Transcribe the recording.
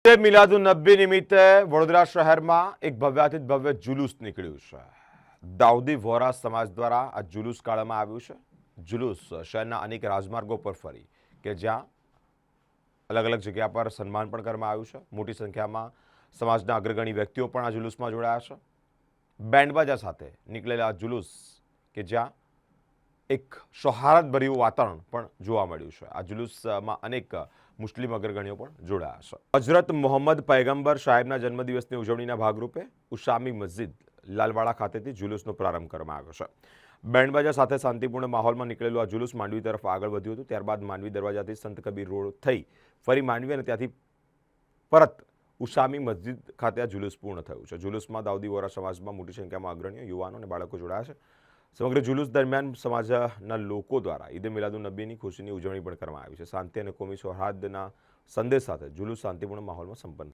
ઈદ મિલાદુન્નબી નિમિત્તે વડોદરા શહેરમાં એક ભવ્યાતિત ભવ્ય જુલુસ નીકળ્યું છે। દાઉદી વોરા સમાજ દ્વારા આ જુલુસ કાઢવામાં આવ્યું છે। જુલુસ શહેરના અનેક રાજમાર્ગો પર ફરી કે જ્યાં અલગ અલગ જગ્યા પર સન્માન પણ કરવામાં આવ્યું છે। મોટી સંખ્યામાં સમાજના અગ્રગણી વ્યક્તિઓ પણ આ જુલુસમાં જોડાયા છે। બેન્ડબાજા સાથે નીકળેલા આ જુલુસ કે જ્યાં એક સૌહાર્દભર્યું વાતાવરણ પણ જોવા મળ્યું છે। આ જુલુસમાં અનેક મુસ્લિમ અગ્રગણીઓ પણ જોડાયા છે। હજરત મોહમ્મદ પૈગંબર સાહેબના જન્મદિવસની ઉજવણીના ભાગરૂપે ઉશામી મસ્જિદ લાલવાડા ખાતેથી જુલુસનો પ્રારંભ કરવામાં આવ્યો છે। બેન્ડબાજા સાથે શાંતિપૂર્ણ માહોલમાં નીકળેલું આ જુલુસ માંડવી તરફ આગળ વધ્યું હતું। ત્યારબાદ માંડવી દરવાજાથી સંત કબીર રોડ થઈ ફરી માંડવી અને ત્યાંથી પરત ઉશામી મસ્જિદ ખાતે આ જુલુસ પૂર્ણ થયું છે। જુલુસમાં દાઉદી વોરા સમાજમાં મોટી સંખ્યામાં અગ્રણીઓ, યુવાનો અને બાળકો જોડાયા છે। સમગ્ર જુલુસ દરમિયાન સમાજના લોકો દ્વારા ઈદ મિલાદુન્નબીની ખુશીની ઉજવણી પણ કરવામાં આવી છે। શાંતિ અને કોમી સૌહાર્દના સંદેશ સાથે જુલુસ શાંતિપૂર્ણ માહોલમાં સંપન્ન